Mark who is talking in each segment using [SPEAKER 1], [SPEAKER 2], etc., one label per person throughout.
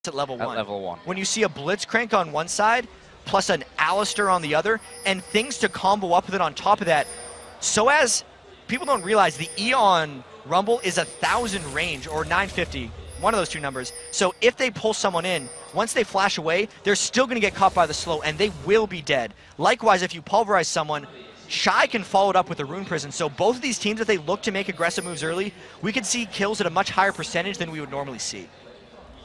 [SPEAKER 1] at level 1.
[SPEAKER 2] At level 1.
[SPEAKER 1] When you see a Blitzcrank on one side, plus an Alistair on the other, and things to combo up with it on top of that, so as people don't realize the Eon Rumble is 1,000 range, or 950, one of those two numbers. So if they pull someone in, once they flash away, they're still going to get caught by the slow, and they will be dead. Likewise, if you pulverize someone, Shy can follow it up with a Rune Prison. So both of these teams, if they look to make aggressive moves early, we could see kills at a much higher percentage than we would normally see.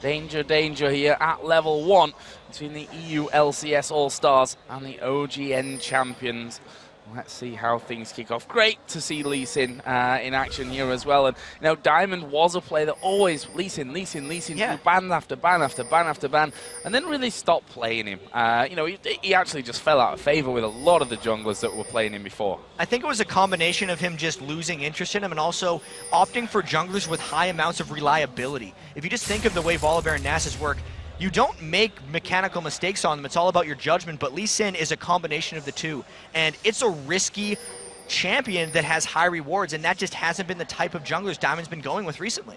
[SPEAKER 2] Danger, danger here at level 1 between the EU LCS All-Stars and the OGN champions. Let's see how things kick off. Great to see Lee Sin in action here as well. And, you know, Diamond was a player that always Lee Sin,
[SPEAKER 1] yeah.
[SPEAKER 2] ban after ban after ban after ban, and then really stopped playing him. You know, he actually just fell out of favor with a lot of the junglers that were playing him before.
[SPEAKER 1] I think it was a combination of him just losing interest in him and also opting for junglers with high amounts of reliability. If you just think of the way Volibear and Nasus work, you don't make mechanical mistakes on them. It's all about your judgment, but Lee Sin is a combination of the two. And it's a risky champion that has high rewards, and that just hasn't been the type of junglers Diamond's been going with recently.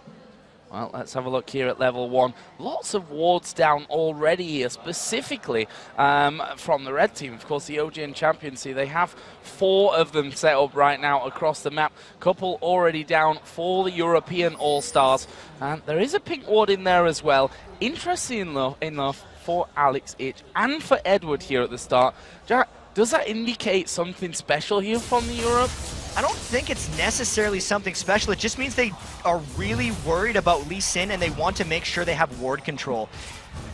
[SPEAKER 2] Well, let's have a look here at level 1. Lots of wards down already here, specifically from the red team. Of course, the OGN champions here, they have 4 of them set up right now across the map. Couple already down for the European All-Stars. And there is a pink ward in there as well. Interesting enough for Alex Ich and for Edward here at the start. Jack, does that indicate something special here from the Europe?
[SPEAKER 1] I don't think it's necessarily something special. It just means they are really worried about Lee Sin and they want to make sure they have ward control.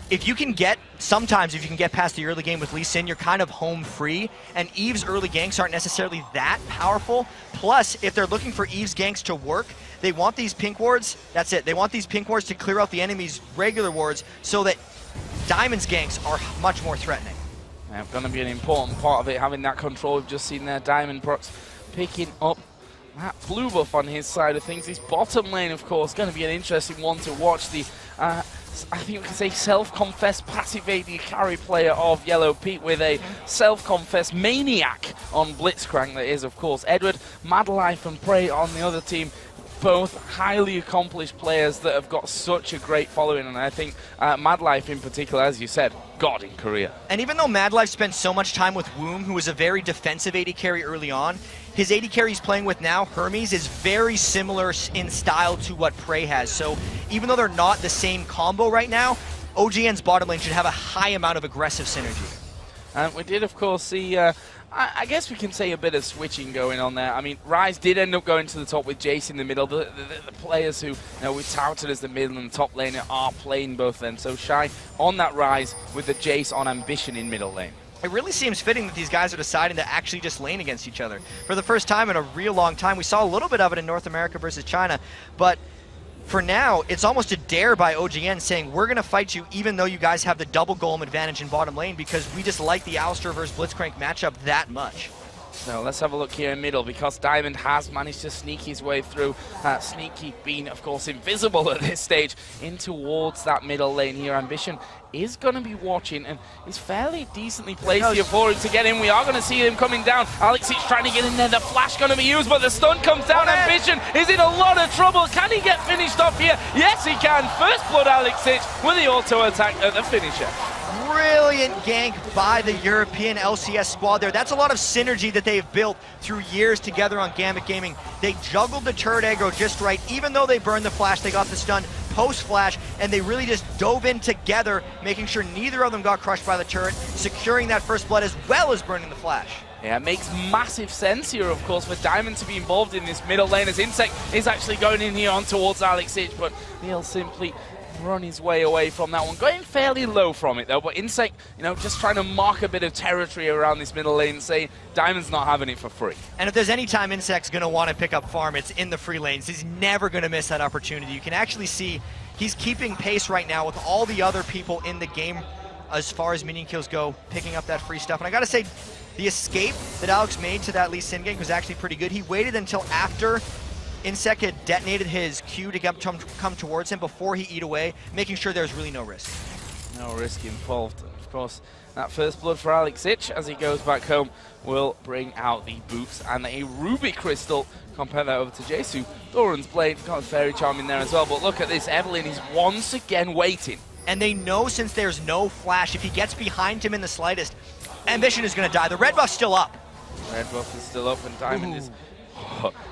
[SPEAKER 1] If you can get, sometimes if you can get past the early game with Lee Sin, you're kind of home free, and Eve's early ganks aren't necessarily that powerful. Plus, if they're looking for Eve's ganks to work, they want these pink wards, that's it, they want these pink wards to clear out the enemy's regular wards so that Diamond's ganks are much more threatening.
[SPEAKER 2] Yeah, going to be an important part of it, having that control. We've just seen there, Diamond Prox picking up that blue buff on his side of things. This bottom lane, of course, going to be an interesting one to watch. The, I think we can say, self-confessed passive AD carry player of Yellow Pete with a self-confessed maniac on Blitzcrank that is, of course, Edward. Mad Life and Prey on the other team. Both highly accomplished players that have got such a great following, and I think Mad Life in particular, as you said, God in Korea.
[SPEAKER 1] And even though Mad Life spent so much time with Woom, who was a very defensive AD carry early on, his AD carry he's playing with now, Hermes, is very similar in style to what Prey has. So even though they're not the same combo right now, OGN's bottom lane should have a high amount of aggressive synergy.
[SPEAKER 2] And we did, of course, see... I guess we can say a bit of switching going on there. I mean, Ryze did end up going to the top with Jace in the middle. The players who, you know, we touted as the middle and the top laner are playing both then. So Shy on that Ryze with the Jace on Ambition in middle lane.
[SPEAKER 1] It really seems fitting that these guys are deciding to actually just lane against each other. For the first time in a real long time, we saw a little bit of it in North America versus China, but for now, it's almost a dare by OGN saying, we're going to fight you even though you guys have the double golem advantage in bottom lane because we just like the Alistair versus Blitzcrank matchup that much.
[SPEAKER 2] So let's have a look here in middle because Diamond has managed to sneak his way through. Sneaky being, of course, invisible at this stage in towards that middle lane here. Ambition is going to be watching and is fairly decently placed here for him to get in. We are going to see him coming down. Alex is trying to get in there. The flash going to be used, but the stun comes down. Ambition is in a lot of trouble. Can he get finished off here? Yes, he can. First blood, Alex with the auto attack at the finisher.
[SPEAKER 1] Brilliant gank by the European LCS squad there. That's a lot of synergy that they've built through years together on Gambit Gaming. They juggled the turret aggro just right. Even though they burned the flash, they got the stun post-flash, and they really just dove in together, making sure neither of them got crushed by the turret, securing that first blood as well as burning the flash.
[SPEAKER 2] Yeah, it makes massive sense here, of course, for Diamond to be involved in this middle lane as Insect is actually going in here on towards Alex Ich, but he'll simply run his way away from that one. Going fairly low from it, though, but Insect, you know, just trying to mark a bit of territory around this middle lane, saying Diamond's not having it for free. And
[SPEAKER 1] if there's any time Insect's going to want to pick up farm, it's in the free lanes. He's never going to miss that opportunity. You can actually see he's keeping pace right now with all the other people in the game as far as minion kills go, picking up that free stuff. And I got to say, the escape that Alex made to that Lee Sin gank was actually pretty good. He waited until after Insect had detonated his Q to come towards him before he eat away, making sure there's really no risk.
[SPEAKER 2] No risk involved. Of course, that first blood for Alex Ich as he goes back home will bring out the boots and a Ruby Crystal. Compare that over to Jesu. Doran's Blade, got a Fairy Charm in there as well, but look at this, Evelyn is once again waiting
[SPEAKER 1] And they know since there's no flash, if he gets behind him in the slightest, Ambition is going to die. The red buff's still up.
[SPEAKER 2] Red buff is still up, and Diamond is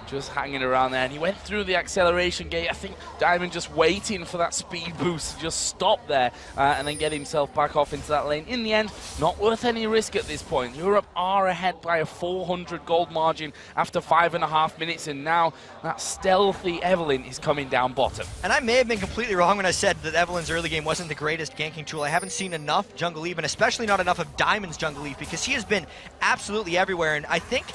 [SPEAKER 2] just hanging around there. And he went through the acceleration gate. I think Diamond just waiting for that speed boost to just stop there and then get himself back off into that lane. In the end, not worth any risk at this point. Europe are ahead by a 400 gold margin after 5.5 minutes, and now that stealthy Evelynn is coming down bottom.
[SPEAKER 1] And I may have been completely wrong when I said that Evelynn's early game wasn't the greatest ganking tool. I haven't seen enough Jungle Eve, and especially not enough of Diamond's Jungle Eve, because he has been absolutely everywhere. And I think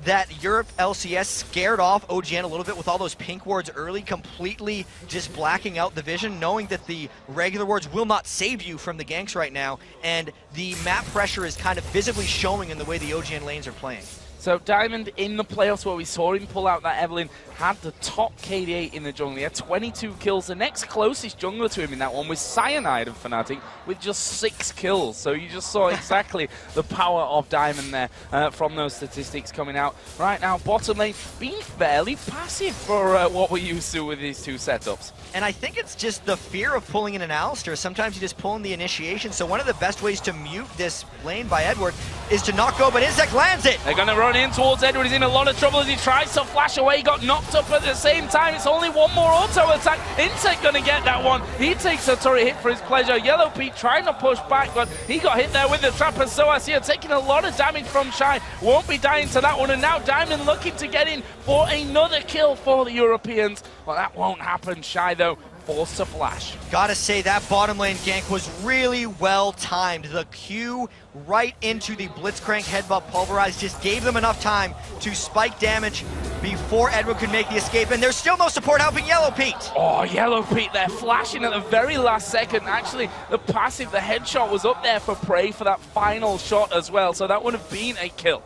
[SPEAKER 1] that Europe LCS scared off OGN a little bit with all those pink wards early, completely just blacking out the vision, knowing that the regular wards will not save you from the ganks right now, and the map pressure is kind of visibly showing in the way the OGN lanes are playing.
[SPEAKER 2] So Diamond in the playoffs, where we saw him pull out that Evelynn, had the top KDA in the jungle. He had 22 kills. The next closest jungler to him in that one was Cyanide of Fnatic with just 6 kills. So you just saw exactly the power of Diamond there from those statistics coming out. Right now, bottom lane being fairly passive for what we're used to with these two setups.
[SPEAKER 1] And I think it's just the fear of pulling in an Alistar. Sometimes you just pull in the initiation. So one of the best ways to mute this lane by Edward is to not go, but Insect lands it.
[SPEAKER 2] They're going to run in towards Edward. He's in a lot of trouble as he tries to flash away. He got knocked up at the same time. It's only one more auto attack. Insect going to get that one. He takes a turret hit for his pleasure. Yellow Pete trying to push back, but he got hit there with the trap. And so I see taking a lot of damage from Shy. Won't be dying to that one. And now Diamond looking to get in for another kill for the Europeans. Well, that won't happen. Shy, though, forced to flash.
[SPEAKER 1] Gotta say, that bottom lane gank was really well timed. The Q right into the Blitzcrank headbutt pulverize just gave them enough time to spike damage before Edward could make the escape, and there's still no support helping Yellow Pete.
[SPEAKER 2] Oh, Yellow Pete there, flashing at the very last second. Actually, the passive, the headshot was up there for Prey for that final shot as well, so that would have been a kill.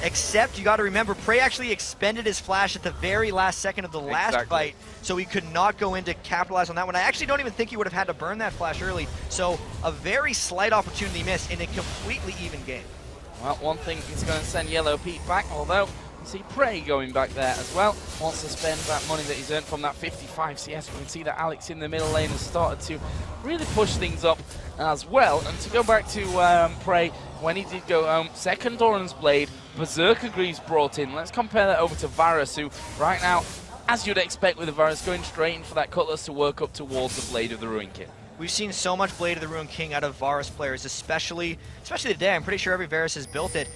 [SPEAKER 1] Except you got to remember, Prey actually expended his flash at the very last second of the last fight, so he could not go in to capitalize on that one. I actually don't even think he would have had to burn that flash early, so a very slight opportunity missed in a completely even game.
[SPEAKER 2] Well, one thing is going to send Yellow Pete back, although you see Prey going back there as well. Wants to spend that money that he's earned from that 55 CS. We can see that Alex in the middle lane has started to really push things up as well. And to go back to Prey, when he did go home, second Doran's Blade, Berserker Greaves brought in. Let's compare that over to Varus, who right now, as you'd expect with the Varus, going straight in for that Cutlass to work up towards the Blade of the Ruin King.
[SPEAKER 1] We've seen so much Blade of the Ruin King out of Varus players, especially today. I'm pretty sure every Varus has built it.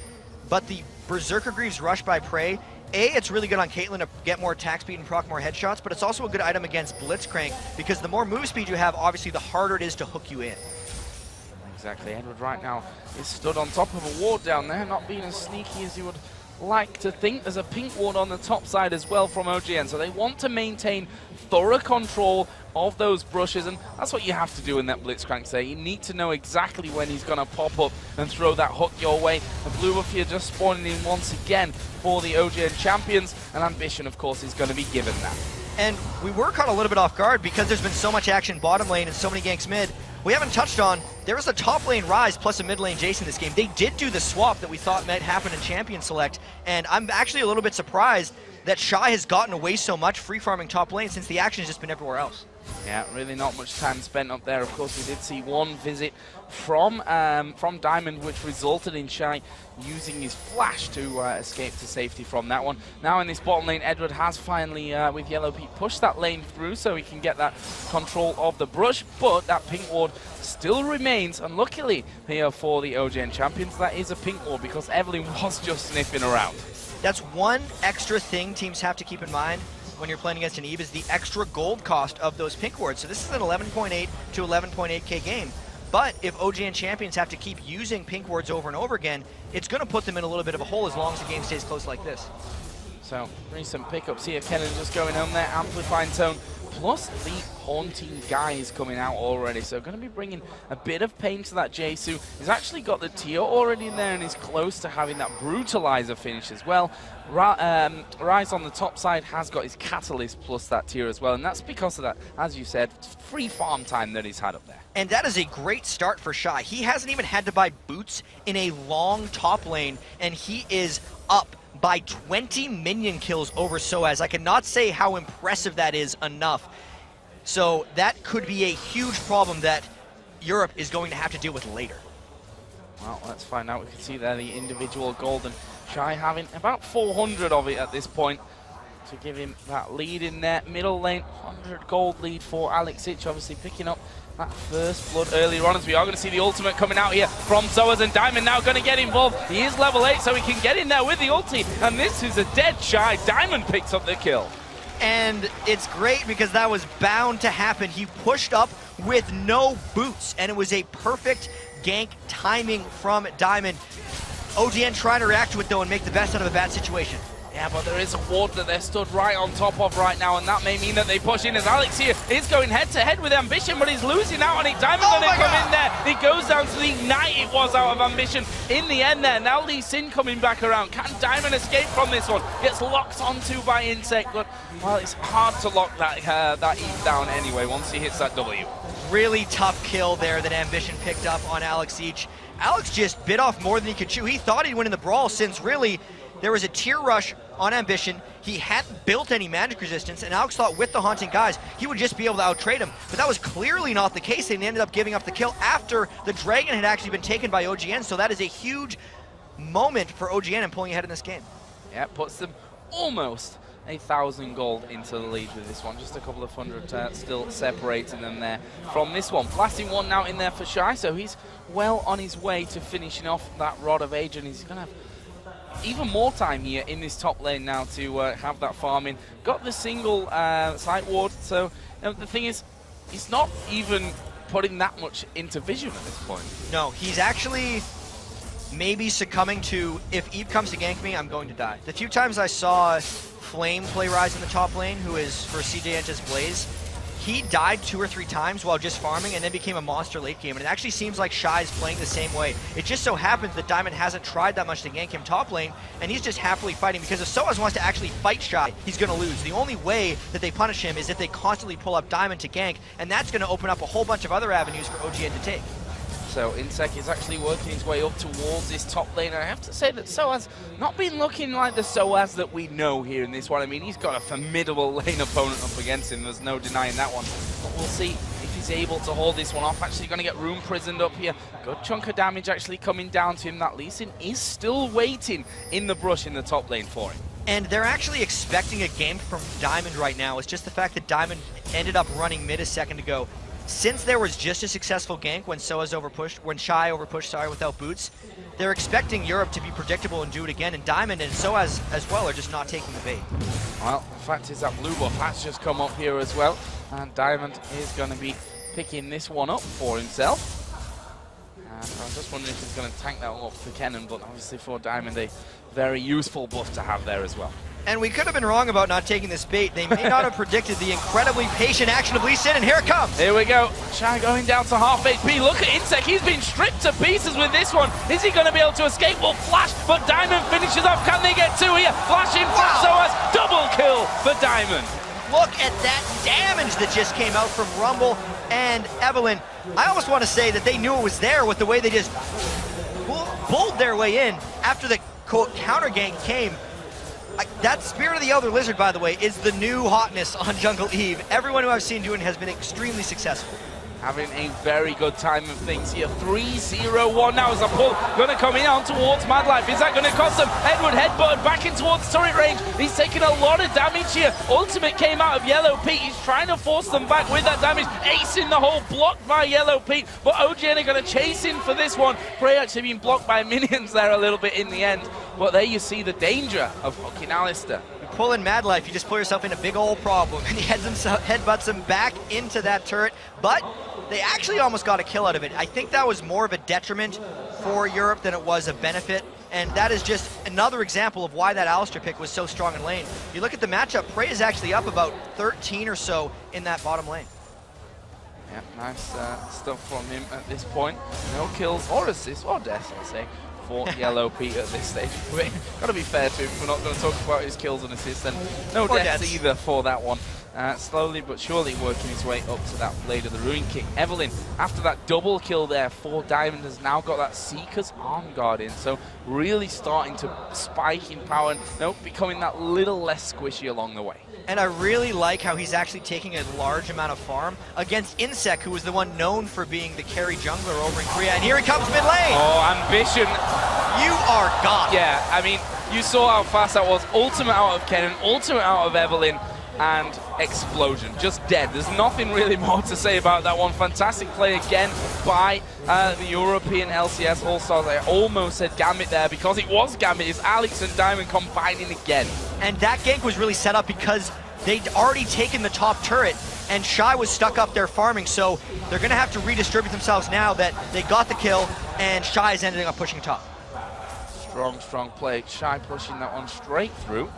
[SPEAKER 1] But the Berserker Greaves rush by Prey, it's really good on Caitlyn to get more attack speed and proc more headshots, but it's also a good item against Blitzcrank, because the more move speed you have, obviously the harder it is to hook you in.
[SPEAKER 2] Exactly. Edward right now is stood on top of a ward down there, not being as sneaky as you would like to think. There's a pink ward on the top side as well from OGN, so they want to maintain thorough control of those brushes, and that's what you have to do in that Blitzcrank say. You need to know exactly when he's going to pop up and throw that hook your way. The blue buff here just spawning in once again for the OGN champions, and Ambition, of course, is going to be given that.
[SPEAKER 1] And we were caught a little bit off guard because there's been so much action bottom lane and so many ganks mid. We haven't touched on, there was a top lane Ryze plus a mid lane Jace in this game. They did do the swap that we thought might happen in Champion Select, and I'm actually a little bit surprised that Shy has gotten away so much free farming top lane since the action has just been everywhere else.
[SPEAKER 2] Yeah, really not much time spent up there. Of course, we did see one visit from Diamond, which resulted in Shy using his flash to escape to safety from that one. Now in this bottom lane, Edward has finally, with Yellow Pete, pushed that lane through so he can get that control of the brush, but that pink ward still remains, and luckily here for the OGN champions, that is a pink ward because Evelynn was just sniffing around.
[SPEAKER 1] That's one extra thing teams have to keep in mind when you're playing against an Eve, is the extra gold cost of those pink wards. So this is an 11.8 to 11.8k game. But if OGN champions have to keep using pink wards over and over again, it's going to put them in a little bit of a hole as long as the game stays close like this.
[SPEAKER 2] So, recent pickups here. Kennen just going home there, amplifying tone. Plus the haunting guys coming out already, so going to be bringing a bit of pain to that Jasu. He's actually got the tier already in there and is close to having that brutalizer finish as well. Ryze on the top side has got his catalyst plus that tier as well, and that's because of that, as you said, free farm time that he's had up there.
[SPEAKER 1] And that is a great start for Shy. He hasn't even had to buy boots in a long top lane, and he is up by 20 minion kills over Soaz. I cannot say how impressive that is enough. So that could be a huge problem that Europe is going to have to deal with later.
[SPEAKER 2] Well, let's find out. We can see there the individual gold, and Shy having about 400 of it at this point to give him that lead in there. Middle lane, 100 gold lead for Alexic, obviously picking up that first blood earlier on, as we are going to see the ultimate coming out here from Soaz, and Diamond now going to get involved. He is level 8, so he can get in there with the ulti, and this is a dead Shy. Diamond picks up the kill.
[SPEAKER 1] And it's great because that was bound to happen. He pushed up with no boots, and it was a perfect gank timing from Diamond. OGN trying to react to it, though, and make the best out of a bad situation.
[SPEAKER 2] Yeah, but there is a ward that they're stood right on top of right now, and that may mean that they push in, as Alex here is going head-to-head with Ambition, but he's losing out on it. Diamond on it come in there. He goes down to the ignite it was out of Ambition in the end there. Now Lee Sin coming back around. Can Diamond escape from this one? Gets locked onto by Insect, but, well, it's hard to lock that Eve down anyway once he hits that W.
[SPEAKER 1] Really tough kill there that Ambition picked up on Alexic. Alex just bit off more than he could chew. He thought he'd win in the brawl, since really there was a tier rush on Ambition. He hadn't built any magic resistance, and Alex thought with the Haunting guys, he would just be able to out-trade him. But that was clearly not the case, and they ended up giving up the kill after the Dragon had actually been taken by OGN, so that is a huge moment for OGN in pulling ahead in this game.
[SPEAKER 2] Yeah, puts them almost 1,000 gold into the lead with this one. Just a couple of hundred still separating them there from this one. Blasting one now in there for Shy, so he's well on his way to finishing off that Rod of Age, and he's going to have even more time here in this top lane now to have that farming. Got the single sight ward, so the thing is, he's not even putting that much into vision at this point.
[SPEAKER 1] No, he's actually maybe succumbing to, if Eve comes to gank me, I'm going to die. The few times I saw Flame play Rise in the top lane, who is for CJ Ente's Blaze, he died 2 or 3 times while just farming and then became a monster late game. And it actually seems like Shy's playing the same way. It just so happens that Diamond hasn't tried that much to gank him top lane, and he's just happily fighting, because if Soaz wants to actually fight Shy, he's going to lose. The only way that they punish him is if they constantly pull up Diamond to gank, and that's going to open up a whole bunch of other avenues for OGN to take.
[SPEAKER 2] So Insect is actually working his way up towards this top lane. And I have to say that Soaz not been looking like the Soaz that we know here in this one. I mean, he's got a formidable lane opponent up against him. There's no denying that one. But we'll see if he's able to hold this one off. Actually going to get room prisoned up here. Good chunk of damage actually coming down to him. That Lee Sin is still waiting in the brush in the top lane for him.
[SPEAKER 1] And they're actually expecting a game from Diamond right now. It's just the fact that Diamond ended up running mid a second ago. Since there was just a successful gank when Shy overpushed, without boots, they're expecting Europe to be predictable and do it again, and Diamond and Soaz as well are just not taking the bait.
[SPEAKER 2] Well, the fact is that blue buff has just come up here as well, and Diamond is going to be picking this one up for himself. And I'm just wondering if he's going to tank that one up for Kennen, but obviously for Diamond, a very useful buff to have there as well.
[SPEAKER 1] And we could have been wrong about not taking this bait. They may not have predicted the incredibly patient action of Lee Sin, and here it comes.
[SPEAKER 2] Here we go. Shy going down to half HP. Look at Insect. He's been stripped to pieces with this one. Is he going to be able to escape? Well, Flash, but Diamond finishes off. Can they get 2 here? Flash in from Soaz. Double kill for Diamond.
[SPEAKER 1] Look at that damage that just came out from Rumble and Evelyn. I almost want to say that they knew it was there with the way they just pulled their way in after the counter gank came. That Spirit of the Elder Lizard, by the way, is the new hotness on Jungle Eve. Everyone who I've seen doing it has been extremely successful.
[SPEAKER 2] Having a very good time of things here. 3-0-1 now as a pull. Going to come in on towards Mad Life. Is that going to cost him? Edward headbutted back in towards turret range. He's taking a lot of damage here. Ultimate came out of Yellow Pete. He's trying to force them back with that damage. Acing the hole, blocked by Yellow Pete. But OGN are going to chase in for this one. Prey actually being blocked by minions there a little bit in the end. But there you see the danger of hooking Alistair.
[SPEAKER 1] Pull in Mad Life, you just pull yourself in a big old problem, and he headbutts him back into that turret, but they actually almost got a kill out of it. I think that was more of a detriment for Europe than it was a benefit, and that is just another example of why that Alistair pick was so strong in lane. You look at the matchup, Prey is actually up about 13 or so in that bottom lane.
[SPEAKER 2] Yeah, nice stuff from him at this point. No kills or assists or deaths, I'll say, for Yellow Pete at this stage. Got to be fair to him. We're not going to talk about his kills and assists, and no deaths either for that one. Slowly but surely working his way up to that Blade of the Ruin King. Evelyn, after that double kill there for Diamond, has now got that Seeker's Arm Guard in, so really starting to spike in power and becoming that little less squishy along the way.
[SPEAKER 1] And I really like how he's actually taking a large amount of farm against Insec, who was the one known for being the carry jungler over in Korea. And here he comes mid lane.
[SPEAKER 2] Oh, Ambition.
[SPEAKER 1] You are gone.
[SPEAKER 2] Yeah, I mean, you saw how fast that was. Ultimate out of Kennen, ultimate out of Evelyn, and explosion. Just dead. There's nothing really more to say about that one. Fantastic play again by the European LCS All-Stars. I almost said Gambit there because it was Gambit. It's Alex and Diamond combining again. And
[SPEAKER 1] that gank was really set up because they'd already taken the top turret and Shy was stuck up there farming, so they're going to have to redistribute themselves now that they got the kill and Shy is ending up pushing top.
[SPEAKER 2] Strong play. Shy pushing that one straight through.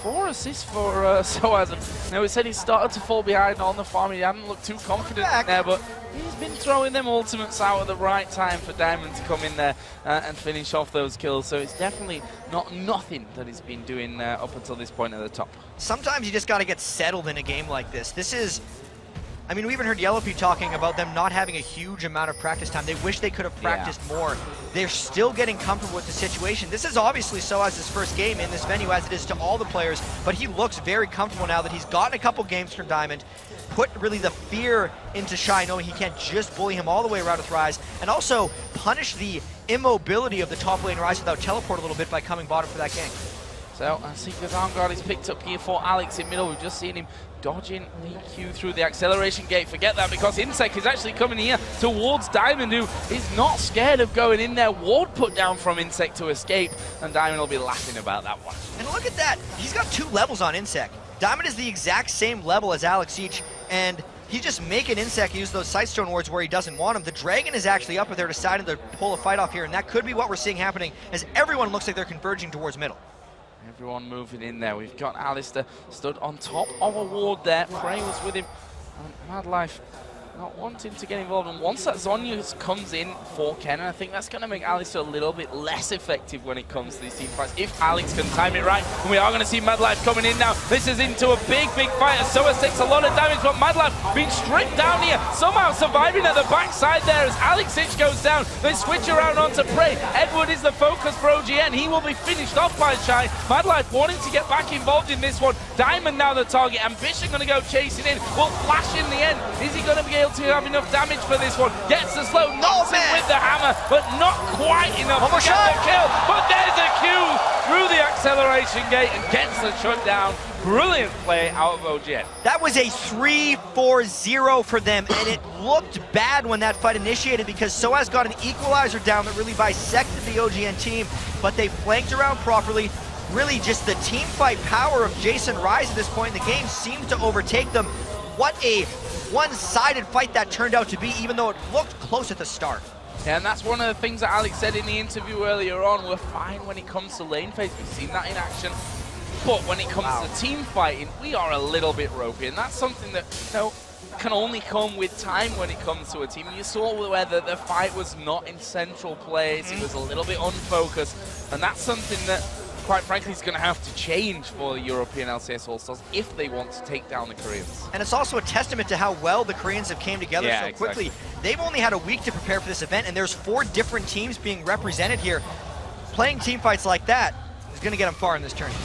[SPEAKER 2] 4 assists for Soaz. Now, we said he started to fall behind on the farm. He hadn't looked too confident there, but he's been throwing them ultimates out at the right time for Diamond to come in there and finish off those kills. So it's definitely not nothing that he's been doing up until this point at the top.
[SPEAKER 1] Sometimes you just got to get settled in a game like this. This is, I mean, we even heard Yellowpea talking about them not having a huge amount of practice time. They wish they could have practiced more. They're still getting comfortable with the situation. This is obviously Soaz's first game in this venue, as it is to all the players, but he looks very comfortable now that he's gotten a couple games from Diamond, put really the fear into Shy, knowing he can't just bully him all the way around with Ryze, and also punish the immobility of the top lane Ryze without teleport a little bit by coming bottom for that gank.
[SPEAKER 2] So, Seeker's Arm Guard is picked up here for Alex in middle. We've just seen him dodging the Q through the acceleration gate. Forget that, because Insec is actually coming here towards Diamond, who is not scared of going in there. Ward put down from Insec to escape, and Diamond will be laughing about that one.
[SPEAKER 1] And look at that. He's got 2 levels on Insec. Diamond is the exact same level as Alex each, and he's just making Insec use those Sightstone wards where he doesn't want them. The Dragon is actually up there deciding to pull a fight off here, and that could be what we're seeing happening as everyone looks like they're converging towards middle.
[SPEAKER 2] Everyone moving in there. We've got Alistair stood on top of a ward there. Frey was with him. And Madlife not wanting to get involved. And once that Zhonya comes in for Kennen, I think that's going to make Alistair a little bit less effective when it comes to these team fights. If Alex can time it right, and we are going to see Madlife coming in now. This is into a big fight. As Soaz takes a lot of damage, but Madlife being stripped down here, somehow surviving at the backside there as Alex Itch goes down. They switch around onto Prey. Edward is the focus for OGN. He will be finished off by Shy. Madlife wanting to get back involved in this one. Diamond now the target. Ambition going to go chasing in. Will flash in the end. Is he going to be able to have enough damage for this one? Gets the slow, knocks him with the hammer, but not quite enough to get the kill. But there's a Q through the acceleration gate and gets the shutdown. Brilliant play out of OGN.
[SPEAKER 1] That was a 3-4-0 for them, and it looked bad when that fight initiated because Soaz got an equalizer down that really bisected the OGN team, but they flanked around properly. Really just the team fight power of Jason Ryze at this point in the game seemed to overtake them. What a one-sided fight that turned out to be, even though it looked close at the start.
[SPEAKER 2] Yeah, and that's one of the things that Alex said in the interview earlier on. We're fine when it comes to lane phase. We've seen that in action. But when it comes to team fighting, we are a little bit ropey. And that's something that, you know, can only come with time when it comes to a team. You saw where the fight was not in central place. It was a little bit unfocused. And that's something that, quite frankly, is going to have to change for the European LCS All-Stars if they want to take down the Koreans.
[SPEAKER 1] And it's also a testament to how well the Koreans have came together so quickly. They've only had a week to prepare for this event, and there's 4 different teams being represented here. Playing team fights like that is going to get them far in this tournament.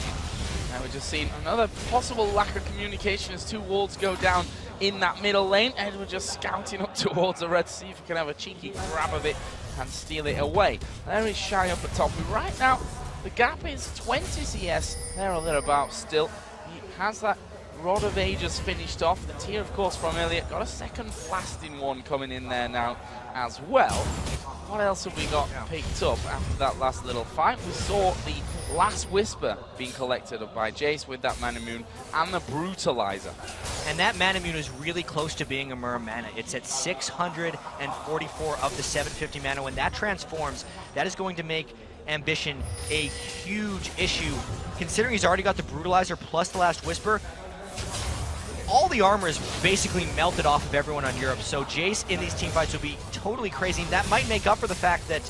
[SPEAKER 2] Now we're just seeing another possible lack of communication as 2 wards go down in that middle lane. Edward just scouting up towards the red to see if he can have a cheeky grab of it and steal it away. There is Shy up at top. Right now, the gap is 20 CS, there or thereabouts still. He has that Rod of Ages finished off. The tier, of course, from Elliot. Got a second blasting one coming in there now as well. What else have we got picked up after that last little fight? We saw the last Whisper being collected up by Jace with that Mana Moon and the Brutalizer.
[SPEAKER 1] And that Mana Moon is really close to being a Myrrh mana. It's at 644 of the 750 mana. When that transforms, that is going to make Ambition a huge issue. Considering he's already got the Brutalizer plus the last Whisper, all the armor is basically melted off of everyone on Europe. So Jace in these team fights will be totally crazy. That might make up for the fact that,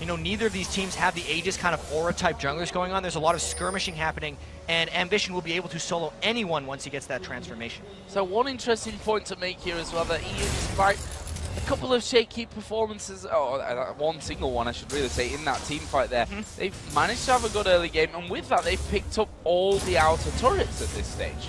[SPEAKER 1] you know, neither of these teams have the Aegis kind of aura type junglers going on. There's a lot of skirmishing happening, and Ambition will be able to solo anyone once he gets that transformation.
[SPEAKER 2] So one interesting point to make here as well, that he is quite a couple of shaky performances, one single one I should really say, in that team fight there. They've managed to have a good early game, and with that they've picked up all the outer turrets at this stage.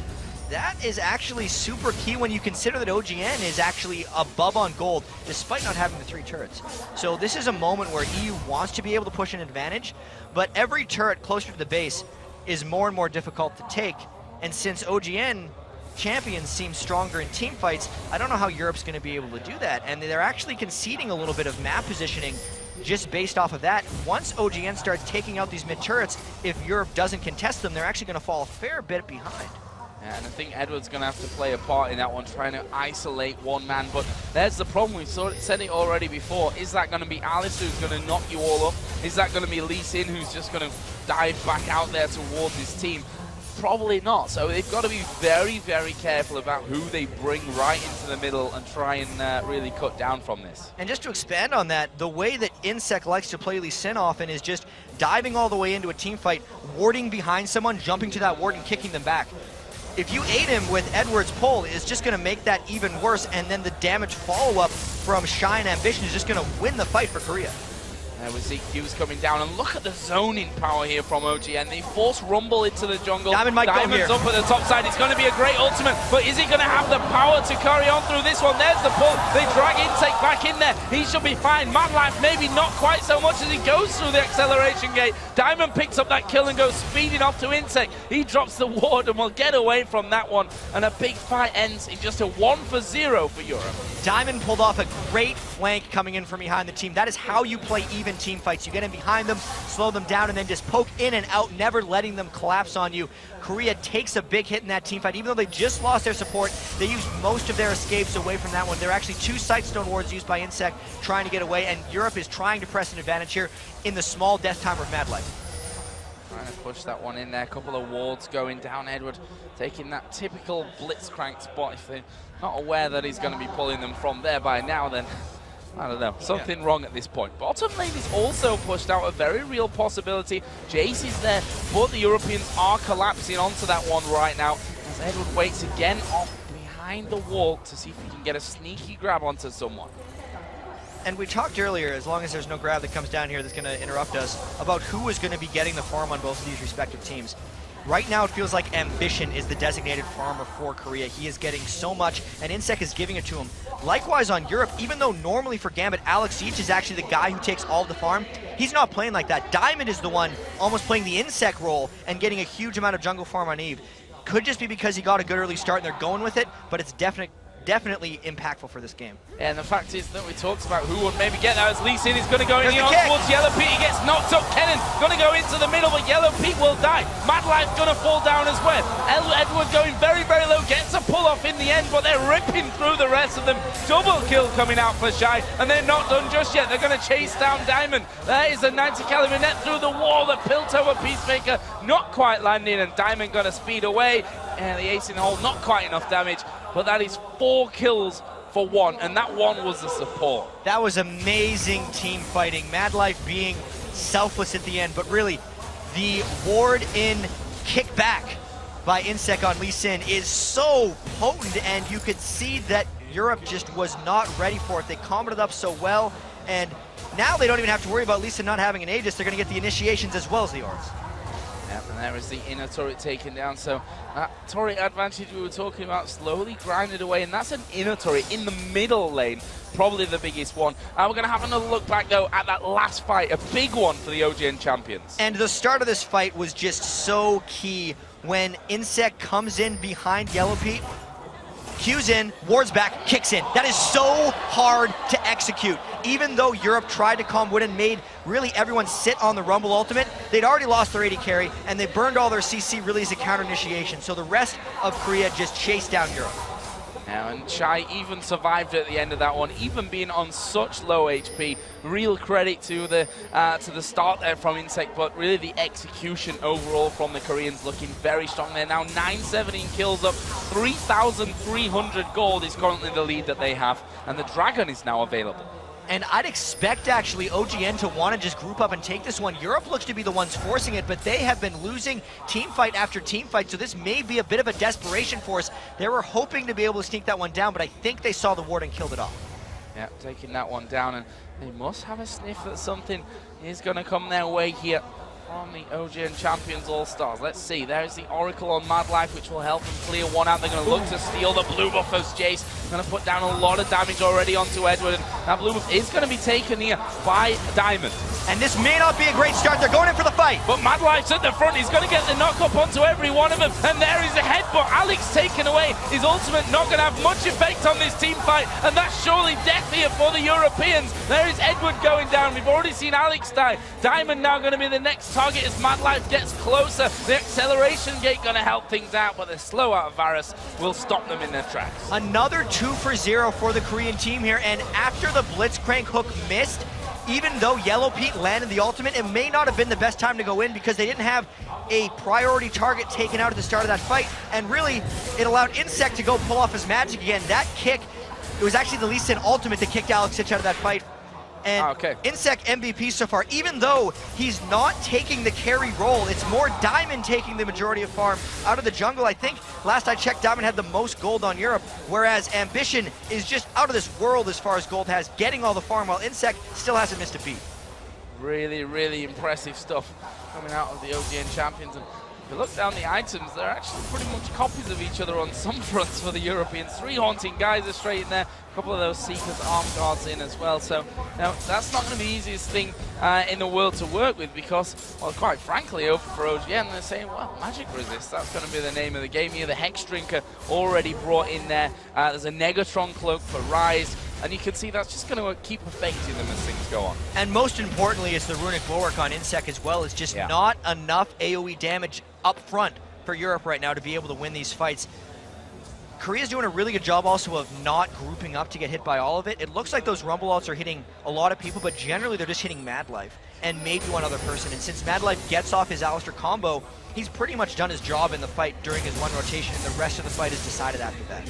[SPEAKER 1] That is actually super key when you consider that OGN is actually above on gold, despite not having the 3 turrets. So this is a moment where EU wants to be able to push an advantage, but every turret closer to the base is more and more difficult to take. And since OGN champions seem stronger in team fights, I don't know how Europe's going to be able to do that. And they're actually conceding a little bit of map positioning just based off of that. Once OGN starts taking out these mid turrets, if Europe doesn't contest them, they're actually going to fall a fair bit behind.
[SPEAKER 2] Yeah, and I think Edward's going to have to play a part in that one, trying to isolate one man. But there's the problem. We've said it already before. Is that going to be Alice who's going to knock you all up? Is that going to be Lee Sin who's just going to dive back out there towards his team? Probably not. So they've got to be very, very careful about who they bring right into the middle and try and really cut down from this. And
[SPEAKER 1] just to expand on that, the way that Insec likes to play Lee Sin often is just diving all the way into a team fight, warding behind someone, jumping to that ward and kicking them back. If you aid him with Edward's pull, it's just going to make that even worse, and then the damage follow-up from Shy and Ambition is just going to win the fight for Korea.
[SPEAKER 2] There was ZQ's coming down, and look at the zoning power here from OGN. They force Rumble into the jungle.
[SPEAKER 1] Diamond might go here.
[SPEAKER 2] Diamond's up at the top side. It's going to be a great ultimate, but is he going to have the power to carry on through this one? There's the pull. They drag Intake back in there. He should be fine. Mad Life maybe not quite so much as he goes through the acceleration gate. Diamond picks up that kill and goes speeding off to Intake. He drops the ward and will get away from that one, and a big fight ends in just a 1-for-0 for Europe.
[SPEAKER 1] Diamond pulled off a great flank coming in from behind the team. That is how you play even team fights. You get in behind them, slow them down, and then just poke in and out, never letting them collapse on you. Korea takes a big hit in that team fight. Even though they just lost their support, they used most of their escapes away from that one. There are actually 2 Sightstone wards used by Insect trying to get away, and Europe is trying to press an advantage here in the small death timer of Mad Life.
[SPEAKER 2] Trying to push that one in there. A couple of wards going down. Edward taking that typical blitzcrank spot. If they're not aware that he's going to be pulling them from there by now, then I don't know, something wrong at this point. Bottom lane is also pushed out, a very real possibility. Jace is there, but the Europeans are collapsing onto that one right now as Edward waits again off behind the wall to see if he can get a sneaky grab onto someone.
[SPEAKER 1] And we talked earlier, as long as there's no grab that comes down here that's going to interrupt us, about who is going to be getting the farm on both of these respective teams. Right now, it feels like Ambition is the designated farmer for Korea. He is getting so much, and Insec is giving it to him. Likewise on Europe, even though normally for Gambit, Alex Siege is actually the guy who takes all of the farm, he's not playing like that. Diamond is the one almost playing the Insec role and getting a huge amount of jungle farm on Eve. Could just be because he got a good early start and they're going with it, but it's definitely impactful for this game.
[SPEAKER 2] And the fact is that we talked about who would maybe get that as Lee Sin is going to go in towards Yellow Pete. He gets knocked up. Kennen going to go into the middle, but Yellow Pete will die. Mad Life going to fall down as well. Edward going very, very low, gets a pull off in the end, but they're ripping through the rest of them. Double kill coming out for Shy, and they're not done just yet. They're going to chase down Diamond. There is a 90 caliber net through the wall. The pilt over Peacemaker not quite landing, and Diamond going to speed away. And the ace in the hole, not quite enough damage, but that is 4 kills for 1, and that one was the support.
[SPEAKER 1] That was amazing team fighting. Mad Life being selfless at the end, but really, the ward in kickback by Insec on Lee Sin is so potent, and you could see that Europe just was not ready for it. They comboed it up so well, and now they don't even have to worry about Lee Sin not having an Aegis. They're going to get the initiations as well as the auras.
[SPEAKER 2] Yep, and there is the inner turret taken down, so that turret advantage we were talking about slowly grinded away, and that's an inner turret in the middle lane, probably the biggest one. We're going to have another look back, though, at that last fight, a big one for the OGN champions.
[SPEAKER 1] And the start of this fight was just so key when Insec comes in behind Yellow Pete, Q's in, wards back, kicks in. That is so hard to execute. Even though Europe tried to combo in and made really everyone sit on the Rumble ultimate, they'd already lost their AD carry, and they burned all their CC really as a counter initiation. So the rest of Korea just chased down Europe.
[SPEAKER 2] Now, and Shy even survived at the end of that one, even being on such low HP. Real credit to the start there from Insect, but really the execution overall from the Koreans looking very strong. They're now 917 kills up, 3,300 gold is currently the lead that they have, and the Dragon is now available.
[SPEAKER 1] And I'd expect, actually, OGN to want to just group up and take this one. Europe looks to be the ones forcing it, but they have been losing team fight after team fight, so this may be a bit of a desperation force. They were hoping to be able to sneak that one down, but I think they saw the ward and killed it off.
[SPEAKER 2] Yeah, taking that one down, and they must have a sniff that something is going to come their way here from the OGN Champions All-Stars. Let's see, there's the Oracle on Mad Life, which will help them clear one out. They're going to look to steal the blue buff as Jace. Going to put down a lot of damage already onto Edward, and that blue buff is going to be taken here by Diamond.
[SPEAKER 1] And this may not be a great start. They're going in for the fight.
[SPEAKER 2] But Mad Life's at the front. He's going to get the knock up onto every one of them. And there is a headbutt. Alex taken away. His ultimate not going to have much effect on this team fight. And that's surely death here for the Europeans. There is Edward going down. We've already seen Alex die. Diamond now going to be the next target as Mad Life gets closer. The acceleration gate going to help things out. But the slow out of Varus will stop them in their tracks.
[SPEAKER 1] Another 2 for 0 for the Korean team here. And after the Blitzcrank hook missed, even though Yellow Pete landed the ultimate, it may not have been the best time to go in because they didn't have a priority target taken out at the start of that fight. And really, it allowed Insect to go pull off his magic again. That kick, it was actually the Lee Sin ultimate that kicked Alex Sitch out of that fight. And Insect MVP so far, even though he's not taking the carry role, it's more Diamond taking the majority of farm out of the jungle. I think last I checked, Diamond had the most gold on Europe, whereas Ambition is just out of this world as far as gold has, getting all the farm, while Insect still hasn't missed a beat.
[SPEAKER 2] Really, really impressive stuff coming out of the OGN champions. And if you look down the items, they're actually pretty much copies of each other on some fronts for the Europeans. 3 Haunting Guys are straight in there, a couple of those Seekers Arm Guards in as well. So now that's not going to be the easiest thing in the world to work with because, well, quite frankly, over for OGN, they're saying, well, Magic Resist, that's going to be the name of the game here. The Hex Drinker already brought in there. There's a Negatron Cloak for Rise. And you can see that's just going to keep affecting them as things go on.
[SPEAKER 1] And most importantly, it's the Runic Bulwark on Insect as well. It's just not enough AoE damage up front for Europe right now to be able to win these fights. Korea's doing a really good job also of not grouping up to get hit by all of it. It looks like those Rumble ults are hitting a lot of people, but generally they're just hitting Mad Life and maybe one other person. And since Mad Life gets off his Alistar combo, he's pretty much done his job in the fight during his one rotation, and the rest of the fight is decided after that.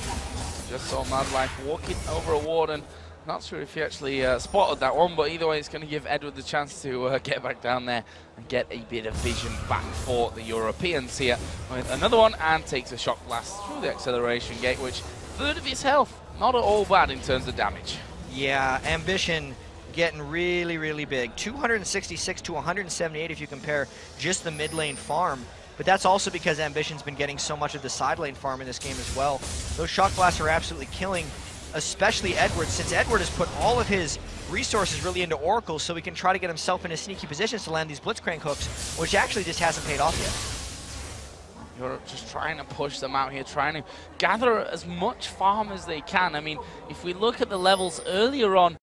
[SPEAKER 2] Just saw Mad Life walking over a ward, and not sure if he actually spotted that one, but either way, it's going to give Edward the chance to get back down there and get a bit of vision back for the Europeans here with another one, and takes a shock blast through the acceleration gate, which 1/3 of his health, not at all bad in terms of damage.
[SPEAKER 1] Yeah, Ambition getting really, really big. 266 to 178 if you compare just the mid lane farm. But that's also because Ambition's been getting so much of the side lane farm in this game as well. Those shock blasts are absolutely killing, especially Edward, since Edward has put all of his resources really into Oracle so he can try to get himself into sneaky positions to land these Blitzcrank hooks, which actually just hasn't paid off yet.
[SPEAKER 2] You're just trying to push them out here, trying to gather as much farm as they can. I mean, if we look at the levels earlier on,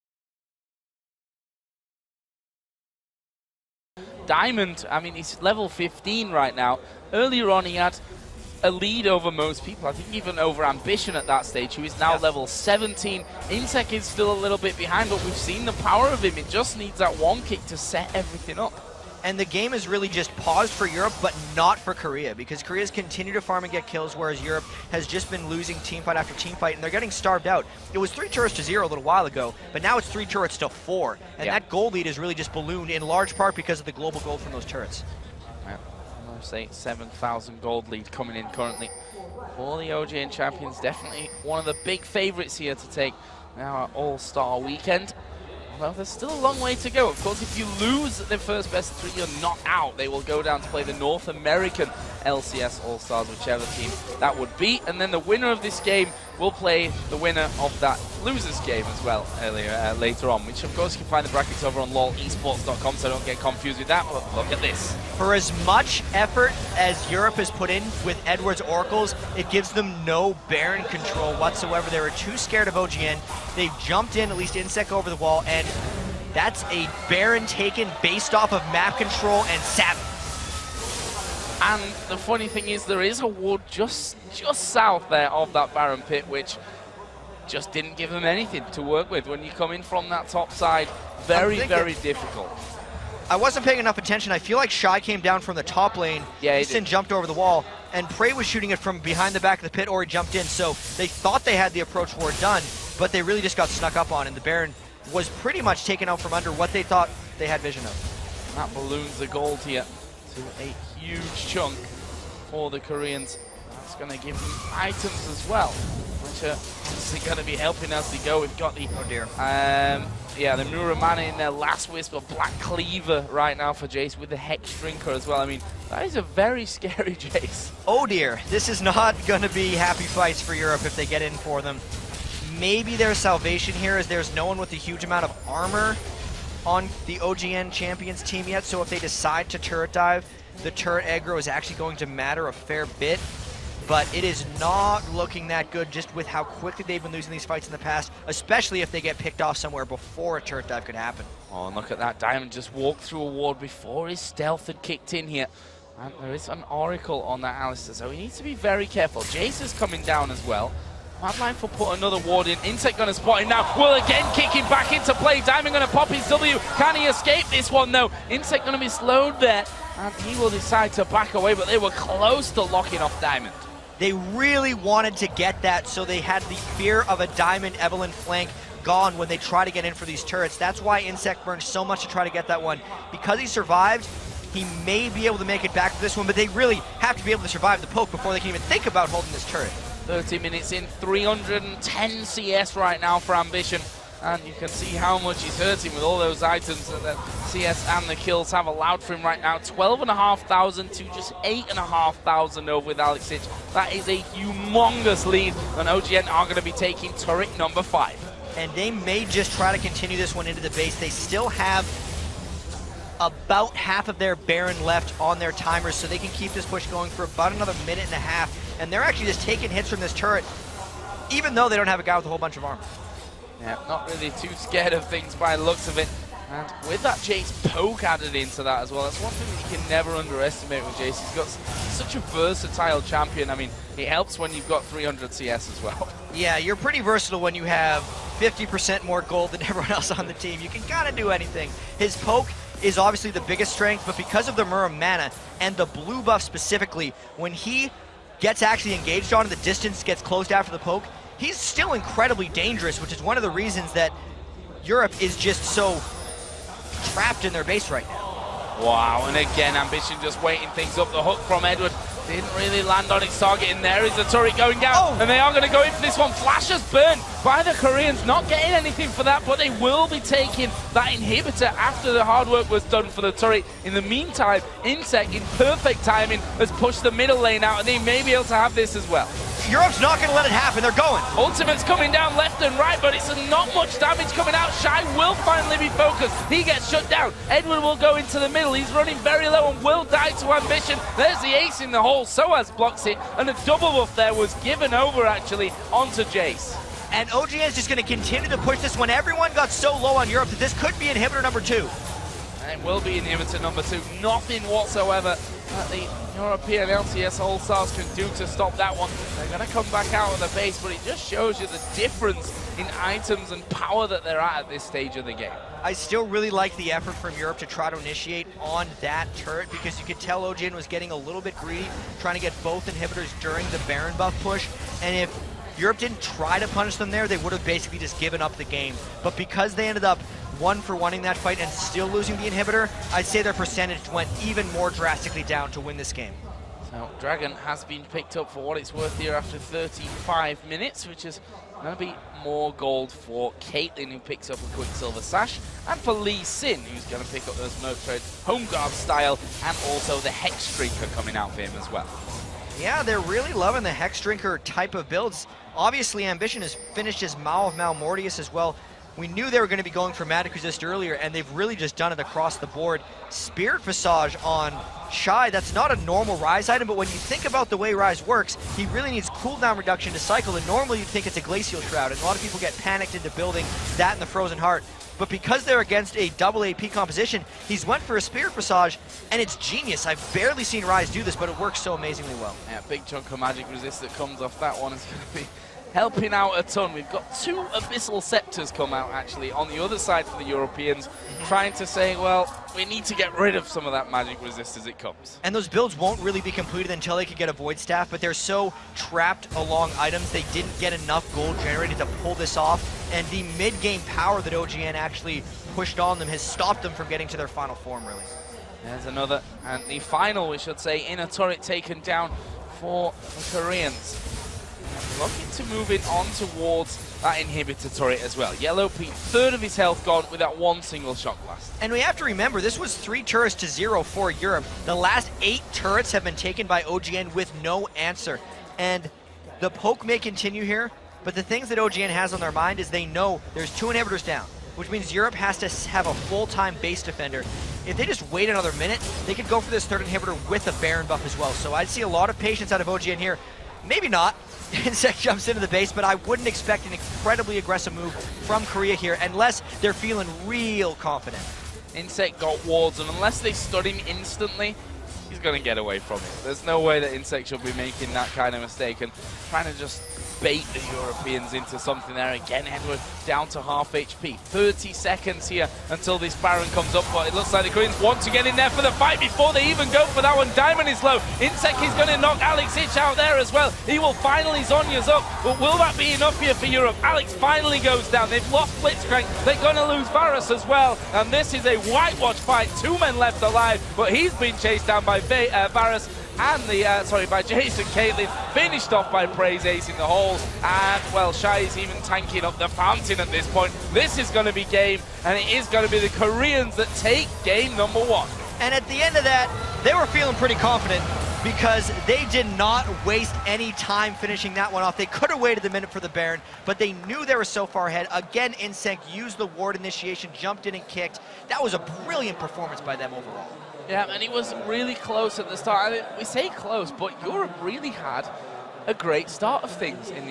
[SPEAKER 2] Diamond, I mean, he's level 15 right now. Earlier on, he had a lead over most people, I think even over Ambition at that stage, who is now level 17. Insec is still a little bit behind, but we've seen the power of him. It just needs that one kick to set everything up.
[SPEAKER 1] And the game is really just paused for Europe, but not for Korea, because Korea's continued to farm and get kills, whereas Europe has just been losing teamfight after teamfight, and they're getting starved out. It was 3 turrets to 0 a little while ago, but now it's 3 turrets to 4, and that gold lead is really just ballooned in large part because of the global gold from those turrets.
[SPEAKER 2] Say 7,000 gold lead coming in currently for the OGN champions. Definitely one of the big favorites here to take our All-Star weekend. Although there's still a long way to go. Of course, if you lose the first best 3, you're not out. They will go down to play the North American LCS All-Stars, whichever team that would be. And then the winner of this game will play the winner of that losers game as well later on, which of course you can find the brackets over on lolesports.com, so don't get confused with that. But look at this.
[SPEAKER 1] For as much effort as Europe has put in with Edward's Oracles, it gives them no Baron control whatsoever. They were too scared of OGN. They jumped in, at least Insec over the wall, and that's a Baron taken based off of map control and Savage.
[SPEAKER 2] And the funny thing is, there is a ward just south there of that Baron pit, which just didn't give them anything to work with. When you come in from that top side, very difficult.
[SPEAKER 1] I wasn't paying enough attention. I feel like Shy came down from the top lane. Yeah, Easton jumped over the wall, and Prey was shooting it from behind the back of the pit, or he jumped in. So they thought they had the approach ward done, but they really just got snuck up on, and the Baron was pretty much taken out from under what they thought they had vision of.
[SPEAKER 2] And that balloons the gold here to a huge chunk for the Koreans. That's going to give them items as well. which are obviously going to be helping as they go. We've got the
[SPEAKER 1] oh dear,
[SPEAKER 2] yeah, the Muramana in their last wisp of Black Cleaver right now for Jace with the Hex Drinker as well. I mean, that is a very scary Jace.
[SPEAKER 1] oh dear. This is not going to be happy fights for Europe if they get in for them. Maybe their salvation here is there's no one with a huge amount of armor on the OGN Champions team yet, so if they decide to turret dive, the turret aggro is actually going to matter a fair bit. But it is not looking that good just with how quickly they've been losing these fights in the past, especially if they get picked off somewhere before a turret dive could happen.
[SPEAKER 2] Oh, and look at that. Diamond just walked through a ward before his stealth had kicked in here. And there is an Oracle on that Alistar, so he needs to be very careful. Jace is coming down as well. Madline will put another ward in. Insect going to spot him now. Will again kick him back into play. Diamond going to pop his W. Can he escape this one, though? Insect going to be slowed there. And he will decide to back away, but they were close to locking off Diamond.
[SPEAKER 1] They really wanted to get that, so they had the fear of a Diamond Evelynn flank gone when they try to get in for these turrets. That's why Insect burned so much to try to get that one. Because he survived, he may be able to make it back to this one, but they really have to be able to survive the poke before they can even think about holding this turret.
[SPEAKER 2] 30 minutes in, 310 CS right now for Ambition. And you can see how much he's hurting with all those items that the CS and the kills have allowed for him right now. 12,500 to just 8,500 over with Alex Ich. That is a humongous lead, and OGN are going to be taking turret number 5.
[SPEAKER 1] And they may just try to continue this one into the base. They still have about half of their Baron left on their timers, so they can keep this push going for about another minute and a half. And they're actually just taking hits from this turret, even though they don't have a guy with a whole bunch of armor.
[SPEAKER 2] Yeah, not really too scared of things by the looks of it. And with that Jace poke added into that as well, that's one thing that you can never underestimate with Jace. He's got such a versatile champion. I mean, it helps when you've got 300 CS as well.
[SPEAKER 1] Yeah, you're pretty versatile when you have 50% more gold than everyone else on the team. You can kind of do anything. His poke is obviously the biggest strength, but because of the Muramana and the blue buff specifically, when he gets actually engaged on and the distance gets closed after the poke, he's still incredibly dangerous, which is one of the reasons that Europe is just so trapped in their base right now.
[SPEAKER 2] Wow, and again, Ambition just waiting things up. The hook from Edward didn't really land on its target, and there is the turret going down, and they are going to go in for this one. Flash has burned by the Koreans, not getting anything for that, but they will be taking that inhibitor after the hard work was done for the turret. In the meantime, Insect, in perfect timing, has pushed the middle lane out, and they may be able to have this as well.
[SPEAKER 1] Europe's not going to let it happen. They're going.
[SPEAKER 2] Ultimate's coming down left and right, but it's not much damage coming out. Shy will finally be focused. He gets shut down. Edward will go into the middle. He's running very low and will die to Ambition. There's the ace in the hole. Soaz blocks it, and a double buff there was given over, actually, onto Jace.
[SPEAKER 1] And OGN is just going to continue to push this one. Everyone got so low on Europe that this could be inhibitor number 2.
[SPEAKER 2] And it will be inhibitor number 2. Nothing whatsoever that the European LCS All-Stars can do to stop that one. They're going to come back out of the base, but it just shows you the difference in items and power that they're at this stage of the game.
[SPEAKER 1] I still really like the effort from Europe to try to initiate on that turret, because you could tell OGN was getting a little bit greedy, trying to get both inhibitors during the Baron buff push. And if Europe didn't try to punish them there, they would have basically just given up the game. But because they ended up 1-for-1ing that fight and still losing the inhibitor, I'd say their percentage went even more drastically down to win this game.
[SPEAKER 2] So Dragon has been picked up for what it's worth here after 35 minutes, which is going to be more gold for Caitlyn, who picks up a Quicksilver Sash, and for Lee Sin, who's going to pick up those Merc Trades Home Guard style, and also the Hex Drinker coming out for him as well.
[SPEAKER 1] Yeah, they're really loving the Hex Drinker type of builds. Obviously, Ambition has finished his Maw of Malmortius as well. We knew they were going to be going for Magic Resist earlier, and they've really just done it across the board. Spirit Visage on Shy, that's not a normal Rise item, but when you think about the way Rise works, he really needs cooldown reduction to cycle, and normally you'd think it's a Glacial Shroud, and a lot of people get panicked into building that in the Frozen Heart. But because they're against a double AP composition, he's went for a Spirit Visage, and it's genius. I've barely seen Rise do this, but it works so amazingly well. Yeah,
[SPEAKER 2] big chunk of Magic Resist that comes off that one is going to be helping out a ton. We've got 2 Abyssal Scepters come out, actually, on the other side for the Europeans, trying to say, well, we need to get rid of some of that magic resist as it comes.
[SPEAKER 1] And those builds won't really be completed until they can get a Void Staff, but they're so trapped along items, they didn't get enough gold generated to pull this off, and the mid-game power that OGN actually pushed on them has stopped them from getting to their final form, really.
[SPEAKER 2] There's another, and the final, we should say, inner turret taken down for the Koreans. looking to move in on towards that inhibitor turret as well. Yellow Pete, third of his health gone with that one single shot blast.
[SPEAKER 1] And we have to remember, this was 3 turrets to 0 for Europe. The last 8 turrets have been taken by OGN with no answer. And the poke may continue here, but the things that OGN has on their mind is they know there's 2 inhibitors down, which means Europe has to have a full-time base defender. If they just wait another minute, they could go for this 3rd inhibitor with a Baron buff as well. So I'd see a lot of patience out of OGN here. Maybe not. Insect jumps into the base, but I wouldn't expect an incredibly aggressive move from Korea here unless they're feeling real confident.
[SPEAKER 2] Insect got wards, and unless they stun him instantly, he's going to get away from it. There's no way that Insect should be making that kind of mistake and trying to just bait the Europeans into something there. Again, Edward down to half HP. 30 seconds here until this Baron comes up, but it looks like the Koreans want to get in there for the fight before they even go for that one. Diamond is low. Insect is going to knock Alex Ich out there as well. He will finally Zonya's up, but will that be enough here for Europe? Alex finally goes down. They've lost Blitzcrank. They're going to lose Varus as well, and this is a whitewash fight. 2 men left alive, but he's been chased down by Varus and by Jason Caitlyn, finished off by Praise Ace in the holes, and well, Shai is even tanking up the fountain at this point. This is going to be game, and it is going to be the Koreans that take game number 1.
[SPEAKER 1] And at the end of that, they were feeling pretty confident because they did not waste any time finishing that one off. They could have waited the minute for the Baron, but they knew they were so far ahead. Again, Insect used the ward initiation, jumped in and kicked. That was a brilliant performance by them overall.
[SPEAKER 2] Yeah, and it was really close at the start. I mean, we say close, but Europe really had a great start of things in the